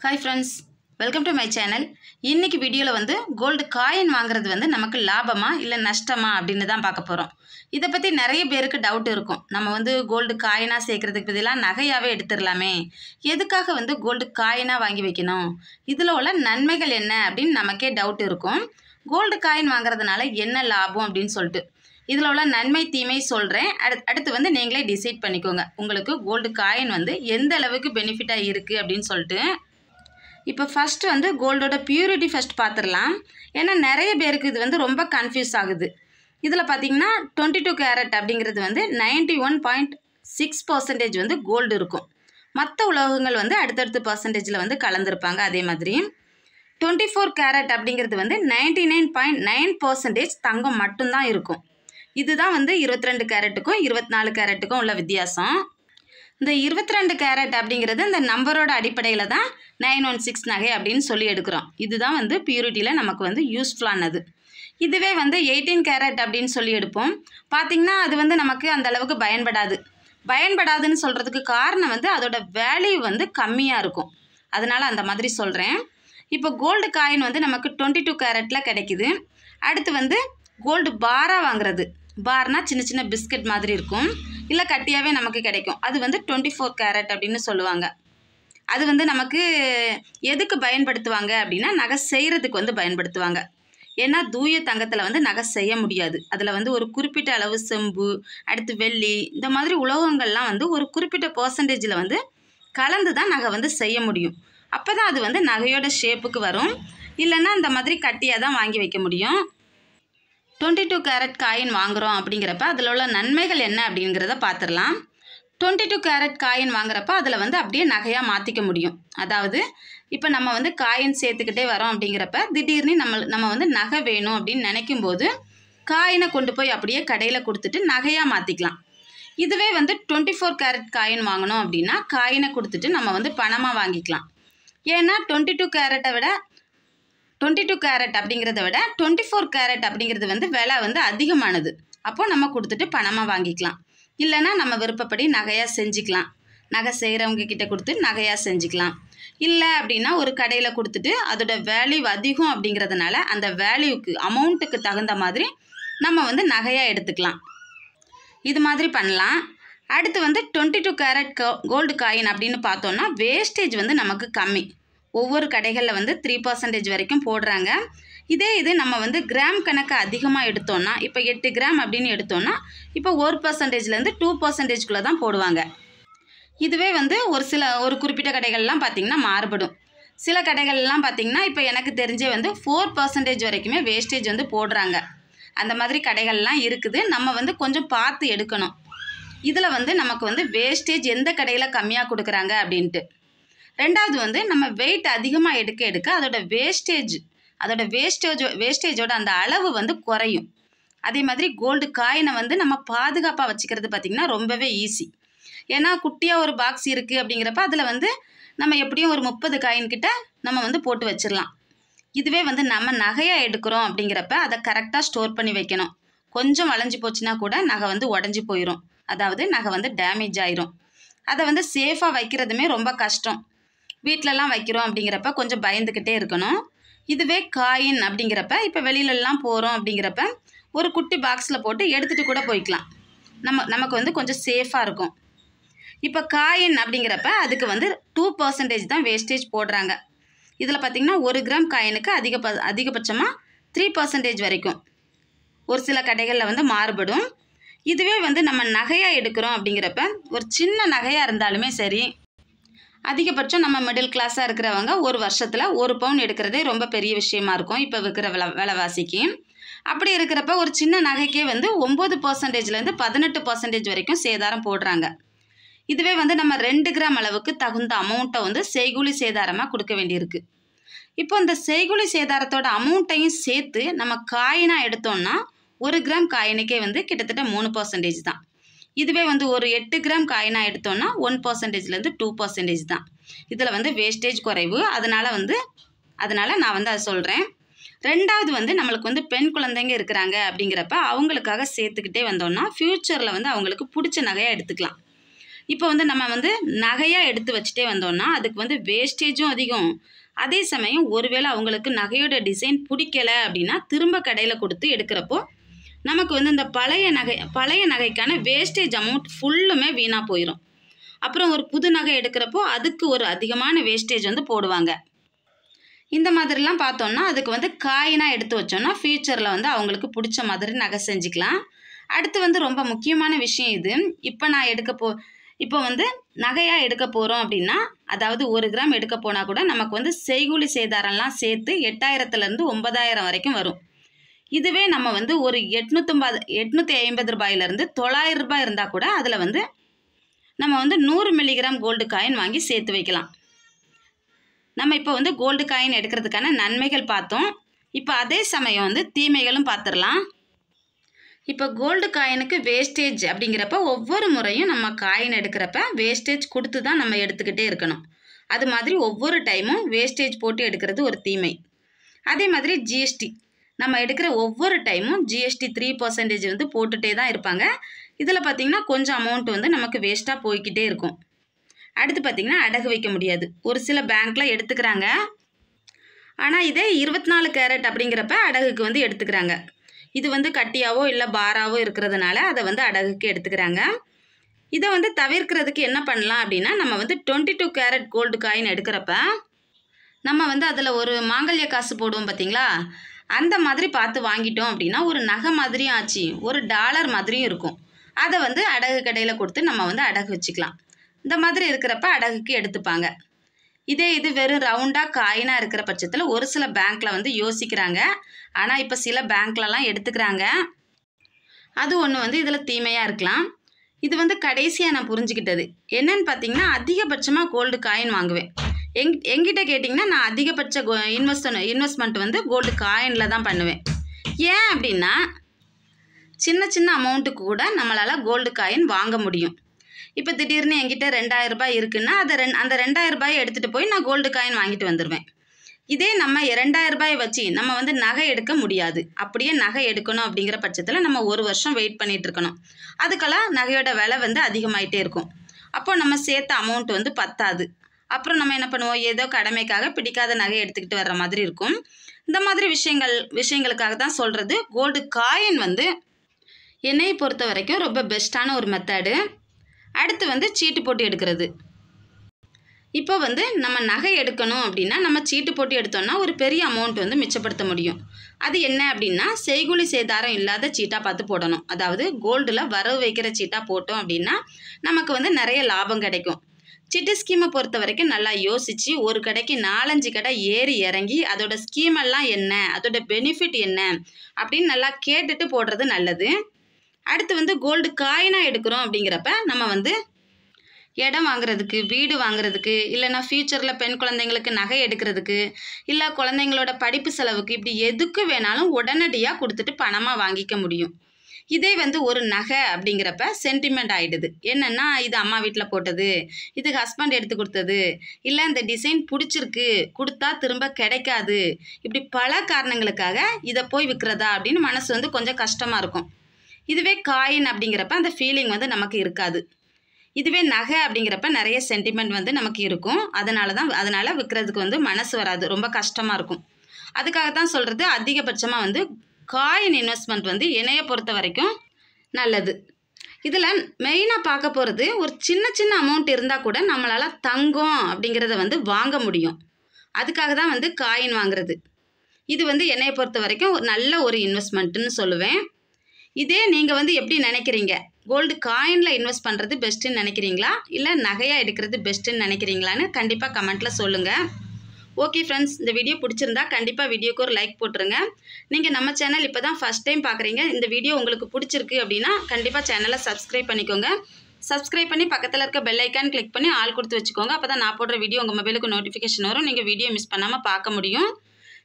Hi friends, welcome to my channel. இன்னைக்கு வீடியோல வந்து கோல்ட் காயின் வாங்குறது வந்து நமக்கு லாபமா இல்ல நஷ்டமா அப்படினு தான் பார்க்க போறோம். இத பத்தி நிறைய பேருக்கு டவுட் இருக்கும். நம்ம வந்து கோல்ட் காயினா சேர்க்கிறதுக்கு பதிலா நகையாவே எடுத்துறலாமே. எதுக்காக வந்து கோல்ட் காயினா வாங்கி வைக்கணும்? இதுல உள்ள நன்மைகள் என்ன அப்படினு நமக்கே டவுட் இருக்கும். கோல்ட் காயின் வாங்குறதுனால என்ன லாபம் அப்படினு சொல்லிட்டு இதுல உள்ள நன்மை தீமை சொல்றேன். அடுத்து வந்து நீங்களே டிசைட் பண்ணிக்கோங்க. உங்களுக்கு கோல்ட் காயின் வந்து எந்த அளவுக்கு பெனிஃபிட்டா இருக்கு அப்படினு சொல்லிட்டு இப்போ ஃபர்ஸ்ட் வந்து கோல்டோட பியூரிட்டி ஃபர்ஸ்ட் பார்த்துடலாம். ஏன்னா நிறைய பேருக்கு இது வந்து ரொம்ப கன்ஃபியூஸ் ஆகுது. இதில் பார்த்தீங்கன்னா 22 கேரட் அப்படிங்கிறது வந்து 91.6% வந்து கோல்டு இருக்கும். மற்ற உலோகங்கள் வந்து அடுத்தடுத்த பர்சன்டேஜில் வந்து கலந்துருப்பாங்க. அதே மாதிரி 24 கேரட் அப்படிங்கிறது வந்து 99.9% தங்கம் மட்டும்தான் இருக்கும். இதுதான் வந்து 22 கேரட்டுக்கும் 24 கேரட்டுக்கும் உள்ள வித்தியாசம். இந்த 22 கேரட் அப்படிங்கிறது இந்த நம்பரோட அடிப்படையில் தான் 916 நகை அப்படின்னு சொல்லி எடுக்கிறோம். இதுதான் வந்து பியூரிட்டியில் நமக்கு வந்து யூஸ்ஃபுல்லானது. இதுவே வந்து 18 கேரட் அப்படின்னு சொல்லி எடுப்போம். பார்த்திங்கன்னா அது வந்து நமக்கு அந்த அளவுக்கு பயன்படாதுன்னு சொல்கிறதுக்கு காரணம் வந்து அதோட வேல்யூ வந்து கம்மியாக இருக்கும். அதனால் அந்த மாதிரி சொல்கிறேன். இப்போ கோல்டு காயின் வந்து நமக்கு 22 கேரட்டில் கிடைக்குது. அடுத்து வந்து கோல்டு பாராக வாங்குறது. பார்னா சின்ன சின்ன பிஸ்கட் மாதிரி இருக்கும், இல்லை கட்டியாகவே நமக்கு கிடைக்கும். அது வந்து 24 கேரட் அப்படின்னு சொல்லுவாங்க. அது வந்து நமக்கு எதுக்கு பயன்படுத்துவாங்க அப்படின்னா நகை செய்கிறதுக்கு வந்து பயன்படுத்துவாங்க. ஏன்னா தூய தங்கத்தில் வந்து நகை செய்ய முடியாது. அதில் வந்து ஒரு குறிப்பிட்ட அளவு செம்பு, அடுத்து வெள்ளி, இந்த மாதிரி உலோகங்கள்லாம் வந்து ஒரு குறிப்பிட்ட பர்சன்டேஜில் வந்து கலந்து தான் நகை வந்து செய்ய முடியும். அப்போ தான் அது வந்து நகையோட ஷேப்புக்கு வரும். இல்லைன்னா இந்த மாதிரி கட்டியாக தான் வாங்கி வைக்க முடியும். 22 கேரட் காயின் வாங்குகிறோம் அப்படிங்கிறப்ப அதில் உள்ள நன்மைகள் என்ன அப்படிங்கிறத பார்த்துடலாம். 22 கேரட் காயின் வாங்குறப்ப அதில் வந்து அப்படியே நகையாக மாற்றிக்க முடியும். அதாவது இப்போ நம்ம வந்து காயின் சேர்த்துக்கிட்டே வரோம் அப்படிங்கிறப்ப திடீர்னு நம்ம வந்து நகை வேணும் அப்படின்னு நினைக்கும் போது காயினை கொண்டு போய் அப்படியே கடையில் கொடுத்துட்டு நகையாக மாற்றிக்கலாம். இதுவே வந்து 24 கேரட் காயின் வாங்கணும் அப்படின்னா காயினை கொடுத்துட்டு நம்ம வந்து பணமாக வாங்கிக்கலாம். ஏன்னா 22 கேரட் அப்படிங்கிறத விட 24 கேரட் அப்படிங்கிறது வந்து விலை வந்து அதிகமானது. அப்போ நம்ம கொடுத்துட்டு பணமாக வாங்கிக்கலாம். இல்லைன்னா நம்ம விருப்பப்படி நகையாக செஞ்சுக்கலாம். நகை செய்கிறவங்க கிட்ட கொடுத்து நகையாக செஞ்சுக்கலாம். இல்லை அப்படின்னா ஒரு கடையில் கொடுத்துட்டு அதோட வேல்யூ அதிகம் அப்படிங்கிறதுனால அந்த வேல்யூக்கு அமௌண்ட்டுக்கு தகுந்த மாதிரி நம்ம வந்து நகையாக எடுத்துக்கலாம். இது மாதிரி பண்ணலாம். அடுத்து வந்து 22 கேரட் கோல்டு காயின் அப்படின்னு பார்த்தோன்னா வேஸ்டேஜ் வந்து நமக்கு கம்மி. ஒவ்வொரு கடைகளில் வந்து 3% வரைக்கும் போடுறாங்க. இது நம்ம வந்து கிராம் கணக்கு அதிகமாக எடுத்தோன்னா, இப்போ 8 கிராம் அப்படின்னு எடுத்தோன்னா இப்போ 1%லேருந்து 2%குள்ளே தான் போடுவாங்க. இதுவே வந்து ஒரு குறிப்பிட்ட கடைகள்லாம் பார்த்திங்கன்னா மாறுபடும். சில கடைகள்லாம் பார்த்திங்கன்னா இப்போ எனக்கு தெரிஞ்சே வந்து 4% வரைக்குமே வேஸ்டேஜ் வந்து போடுறாங்க. அந்த மாதிரி கடைகள்லாம் இருக்குது. நம்ம வந்து கொஞ்சம் பார்த்து எடுக்கணும். இதில் வந்து நமக்கு வந்து வேஸ்டேஜ் எந்த கடையில் கம்மியாக கொடுக்குறாங்க அப்படின்ட்டு. ரெண்டாவது வந்து நம்ம வெயிட் அதிகமாக எடுக்க அதோட வேஸ்டேஜோட அந்த அளவு வந்து குறையும். அதே மாதிரி கோல்டு காயினை வந்து நம்ம பாதுகாப்பாக வச்சுக்கிறது பார்த்திங்கன்னா ரொம்பவே ஈஸி. ஏன்னா குட்டியாக ஒரு பாக்ஸ் இருக்குது அப்படிங்கிறப்ப அதில் வந்து நம்ம எப்படியும் ஒரு 30 காயின் கிட்ட நம்ம வந்து போட்டு வச்சிடலாம். இதுவே வந்து நம்ம நகையாக எடுக்கிறோம் அப்படிங்கிறப்ப அதை கரெக்டாக ஸ்டோர் பண்ணி வைக்கணும். கொஞ்சம் வளைஞ்சி போச்சுன்னா கூட நகை வந்து உடஞ்சி போயிடும். அதாவது நகை வந்து டேமேஜ் ஆயிரும். அதை வந்து சேஃபாக வைக்கிறதுமே ரொம்ப கஷ்டம். வீட்டிலலாம் வைக்கிறோம் அப்படிங்கிறப்ப கொஞ்சம் பயந்துக்கிட்டே இருக்கணும். இதுவே காயின் அப்படிங்கிறப்ப இப்போ வெளியிலலாம் போகிறோம் அப்படிங்கிறப்ப ஒரு குட்டி பாக்ஸில் போட்டு எடுத்துகிட்டு கூட போய்க்கலாம். நமக்கு வந்து கொஞ்சம் சேஃபாக இருக்கும். இப்போ காயின் அப்படிங்கிறப்ப அதுக்கு வந்து 2% தான் வேஸ்டேஜ் போடுறாங்க. இதில் பார்த்திங்கன்னா 1 கிராம் காயினுக்கு அதிகபட்சமாக 3% வரைக்கும் ஒரு சில கடைகளில் வந்து மாறுபடும். இதுவே வந்து நம்ம நகையாக எடுக்கிறோம் அப்படிங்கிறப்ப ஒரு சின்ன நகையாக இருந்தாலுமே சரி, அதிகபட்சம் நம்ம மிடில் கிளாஸாக இருக்கிறவங்க ஒரு வருஷத்தில் 1 பவுன் எடுக்கிறதே ரொம்ப பெரிய விஷயமா இருக்கும் இப்போ விற்கிற விலைவாசிக்கு. அப்படி இருக்கிறப்ப ஒரு சின்ன நகைக்கே வந்து 9%லேருந்து 18% வரைக்கும் சேதாரம் போடுறாங்க. இதுவே வந்து நம்ம 2 கிராம் அளவுக்கு தகுந்த அமௌண்ட்டை வந்து செய்கூலி சேதாரமாக கொடுக்க வேண்டியிருக்கு. இப்போ இந்த செய்கூலி சேதாரத்தோட அமௌண்ட்டையும் சேர்த்து நம்ம காயினாக எடுத்தோம்னா 1 கிராம் காயினுக்கே வந்து கிட்டத்தட்ட 3% தான். இதுவே வந்து ஒரு 8 கிராம் காயினாக எடுத்தோன்னா 1%லேருந்து 2% தான். இதில் வந்து வேஸ்டேஜ் குறைவு. அதனால் நான் வந்து அதை சொல்கிறேன். ரெண்டாவது வந்து நம்மளுக்கு வந்து பெண் குழந்தைங்க இருக்கிறாங்க அப்படிங்கிறப்ப அவங்களுக்காக சேர்த்துக்கிட்டே வந்தோம்னா ஃப்யூச்சரில் வந்து அவங்களுக்கு பிடிச்ச நகையாக எடுத்துக்கலாம். இப்போ வந்து நம்ம வந்து நகையாக எடுத்து வச்சுட்டே வந்தோம்னா அதுக்கு வந்து வேஸ்டேஜும் அதிகம். அதே சமயம் ஒருவேளை அவங்களுக்கு நகையோட டிசைன் பிடிக்கலை அப்படின்னா திரும்ப கடையில் கொடுத்து எடுக்கிறப்போ நமக்கு வந்து இந்த பழைய நகைக்கான வேஸ்டேஜ் அமௌண்ட் ஃபுல்லுமே வீணாக போயிடும். அப்புறம் ஒரு புது நகை எடுக்கிறப்போ அதுக்கு ஒரு அதிகமான வேஸ்டேஜ் வந்து போடுவாங்க. இந்த மாதிரிலாம் பார்த்தோம்னா அதுக்கு வந்து காயினாக எடுத்து வச்சோம்னா ஃப்யூச்சரில் வந்து அவங்களுக்கு பிடிச்ச மாதிரி நகை செஞ்சுக்கலாம். அடுத்து வந்து ரொம்ப முக்கியமான விஷயம் இது. இப்போ வந்து நகையாக எடுக்க போகிறோம் அப்படின்னா, அதாவது 1 கிராம் எடுக்க போனால் கூட நமக்கு வந்து செய்கூலி சேதாரம்லாம் சேர்த்து 8000லேருந்து 9000 வரைக்கும் வரும். இதுவே நம்ம வந்து ஒரு 850 ரூபாயிலேருந்து 900 ரூபாய் இருந்தால் கூட அதில் வந்து நம்ம வந்து 100 மில்லிகிராம் கோல்டு காயின் வாங்கி சேர்த்து வைக்கலாம். நம்ம இப்போ வந்து கோல்டு காயின் எடுக்கிறதுக்கான நன்மைகள் பார்த்தோம். இப்போ அதே சமயம் வந்து தீமைகளும் பார்த்துடலாம். இப்போ கோல்டு காயினுக்கு வேஸ்டேஜ் அப்படிங்கிறப்ப ஒவ்வொரு முறையும் நம்ம காயின் எடுக்கிறப்ப வேஸ்டேஜ் கொடுத்து தான் நம்ம எடுத்துக்கிட்டே இருக்கணும். அது மாதிரி ஒவ்வொரு டைமும் வேஸ்டேஜ் போட்டு எடுக்கிறது ஒரு தீமை. அதே மாதிரி ஜிஎஸ்டி நம்ம எடுக்கிற ஒவ்வொரு டைமும் ஜிஎஸ்டி 3% வந்து போட்டுகிட்டே தான் இருப்பாங்க. இதில் பார்த்திங்கன்னா கொஞ்சம் அமௌண்ட் வந்து நமக்கு வேஸ்ட்டாக போய்கிட்டே இருக்கும். அடுத்து பார்த்திங்கன்னா அடகு வைக்க முடியாது. ஒரு சில பேங்க்கில் எடுத்துக்கிறாங்க. ஆனால் இதே 24 கேரட் அப்படிங்கிறப்ப அடகுக்கு வந்து எடுத்துக்கிறாங்க. இது வந்து கட்டியாவோ இல்லை பாராவோ இருக்கிறதுனால அதை வந்து அடகுக்கு எடுத்துக்கிறாங்க. இதை வந்து தவிர்க்கிறதுக்கு என்ன பண்ணலாம் அப்படின்னா, நம்ம வந்து 22 கேரட் கோல்டு காயின் எடுக்கிறப்ப நம்ம வந்து அதில் ஒரு மாங்கல்ய காசு போடுவோம் பார்த்திங்களா, அந்த மாதிரி பார்த்து வாங்கிட்டோம் அப்படின்னா ஒரு நகை மாதிரியும் ஆச்சு, ஒரு டாலர் மாதிரியும் இருக்கும். அதை வந்து அடகு கடையில் கொடுத்து நம்ம வந்து அடகு வச்சுக்கலாம். இந்த மாதிரி இருக்கிறப்ப அடகுக்கு எடுத்துப்பாங்க. இது வெறும் ரவுண்டாக காயினாக இருக்கிற பட்சத்தில் ஒரு சில பேங்க்கில் வந்து யோசிக்கிறாங்க. ஆனால் இப்போ சில பேங்க்லலாம் எடுத்துக்கிறாங்க. அது ஒன்று வந்து இதில் தீமையாக இருக்கலாம். இது வந்து கடைசியாக நான் புரிஞ்சுக்கிட்டது என்னன்னு பார்த்தீங்கன்னா, அதிகபட்சமாக கோல்டு காயின் வாங்குவேன். எங்கிட்ட கேட்டிங்கன்னா நான் அதிகபட்ச இன்வெஸ்ட்மெண்ட் வந்து கோல்டு காயினில் தான் பண்ணுவேன். ஏன் அப்படின்னா, சின்ன அமௌண்ட்டுக்கு கூட நம்மளால் கோல்டு காயின் வாங்க முடியும். இப்போ திடீர்னு என்கிட்ட 2000 ரூபாய் இருக்குன்னா அந்த 2000 ரூபாயை எடுத்துகிட்டு போய் நான் கோல்டு காயின் வாங்கிட்டு வந்துடுவேன். இதே நம்ம 2000 ரூபாயை வச்சு நம்ம வந்து நகை எடுக்க முடியாது. அப்படியே நகை எடுக்கணும் அப்படிங்கிற பட்சத்தில் நம்ம 1 வருஷம் வெயிட் பண்ணிகிட்டு இருக்கணும். அதுக்கெல்லாம் நகையோட விலை வந்து அதிகமாகிட்டே இருக்கும். அப்போ நம்ம சேர்த்த அமௌண்ட் வந்து பத்தாது. அப்புறம் நம்ம என்ன பண்ணுவோம், ஏதோ கடமைக்காக பிடிக்காத நகை எடுத்துக்கிட்டு வர்ற மாதிரி இருக்கும். இந்த மாதிரி விஷயங்களுக்காக தான் சொல்கிறது. கோல்டு காயின் வந்து என்னையை பொறுத்த வரைக்கும் ரொம்ப பெஸ்ட்டான ஒரு மெத்தடு. அடுத்து வந்து சீட்டு போட்டு எடுக்கிறது. இப்போ வந்து நம்ம நகை எடுக்கணும் அப்படின்னா நம்ம சீட்டு போட்டு எடுத்தோம்னா ஒரு பெரிய அமௌண்ட் வந்து மிச்சப்படுத்த முடியும். அது என்ன அப்படின்னா, செய்கூலி சேதாரம் இல்லாத சீட்டாக பார்த்து போடணும். அதாவது கோல்டில் வரவு வைக்கிற சீட்டாக போட்டோம் அப்படின்னா நமக்கு வந்து நிறைய லாபம் கிடைக்கும். சிட்டு ஸ்கீமை பொறுத்த வரைக்கும் நல்லா யோசித்து ஒரு கடைக்கு 4-5 கடை ஏறி இறங்கி அதோட ஸ்கீமெல்லாம் என்ன, அதோட பெனிஃபிட் என்ன அப்படின்னு நல்லா கேட்டுட்டு போடுறது நல்லது. அடுத்து வந்து கோல்டு காயினாக எடுக்கிறோம் அப்படிங்கிறப்ப நம்ம வந்து இடம் வாங்குறதுக்கு, வீடு வாங்குறதுக்கு, இல்லைனா ஃப்யூச்சரில் பெண் குழந்தைங்களுக்கு நகை எடுக்கிறதுக்கு, இல்லை குழந்தைங்களோட படிப்பு செலவுக்கு, இப்படி எதுக்கு வேணாலும் உடனடியாக கொடுத்துட்டு பணமாக வாங்கிக்க முடியும். இதே வந்து ஒரு நகை அப்படிங்கிறப்ப சென்டிமெண்ட் ஆகிடுது. என்னென்னா, இது அம்மா வீட்டில் போட்டது, இது ஹஸ்பண்ட் எடுத்து கொடுத்தது, இல்லை இந்த டிசைன் பிடிச்சிருக்கு, கொடுத்தா திரும்ப கிடைக்காது, இப்படி பல காரணங்களுக்காக இதை போய் விற்கிறதா அப்படின்னு மனசு வந்து கொஞ்சம் கஷ்டமாக இருக்கும். இதுவே காயின் அப்படிங்கிறப்ப அந்த ஃபீலிங் வந்து நமக்கு இருக்காது. இதுவே நகை அப்படிங்கிறப்ப நிறைய சென்டிமெண்ட் வந்து நமக்கு இருக்கும். அதனால் விற்கிறதுக்கு வந்து மனசு வராது, ரொம்ப கஷ்டமாக இருக்கும். அதுக்காக தான் சொல்கிறது, அதிகபட்சமாக வந்து காயின் இன்வெஸ்ட்மெண்ட் வந்து என்னையை பொறுத்த வரைக்கும் நல்லது. இதில் மெயினாக பார்க்க போகிறது, ஒரு சின்ன அமௌண்ட் இருந்தால் கூட நம்மளால் தங்கம் அப்படிங்கிறத வந்து வாங்க முடியும். அதுக்காக தான் வந்து காயின் வாங்குறது. இது வந்து என்னையை பொறுத்த வரைக்கும் நல்ல ஒரு இன்வெஸ்ட்மெண்ட்டுன்னு சொல்லுவேன். இதே நீங்கள் வந்து எப்படி நினைக்கிறீங்க, கோல்டு காயினில் இன்வெஸ்ட் பண்ணுறது பெஸ்ட்டுன்னு நினைக்கிறீங்களா, இல்லை நகையாக எடுக்கிறது பெஸ்ட்டுன்னு நினைக்கிறீங்களான்னு கண்டிப்பாக கமெண்ட்டில் சொல்லுங்கள். ஓகே ஃப்ரெண்ட்ஸ், இந்த வீடியோ பிடிச்சிருந்தா கண்டிப்பாக வீடியோக்கு ஒரு லைக் போட்டுருங்க. நீங்கள் நம்ம சேனல் இப்போ தான் ஃபஸ்ட் டைம் பார்க்குறீங்க, இந்த வீடியோ உங்களுக்கு பிடிச்சிருக்கு அப்படின்னா கண்டிப்பாக சேனலை சப்ஸ்கிரைப் பண்ணிக்கோங்க. சப்ஸ்கிரைப் பண்ணி பக்கத்தில் இருக்க பெல் ஐக்கான் கிளிக் பண்ணி ஆல் கொடுத்து வச்சுக்கோங்க. அப்போ தான் நான் போடுற வீடியோ உங்கள் மொபைலுக்கு நோட்டிஃபிகேஷன் வரும், நீங்கள் வீடியோ மிஸ் பண்ணாமல் பார்க்க முடியும்.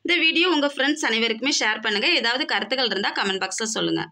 இந்த வீடியோ உங்கள் ஃப்ரெண்ட்ஸ் அனைவருக்குமே ஷேர் பண்ணுங்கள். ஏதாவது கருத்துக்கள் இருந்தால் கமெண்ட் பாக்ஸில் சொல்லுங்கள்.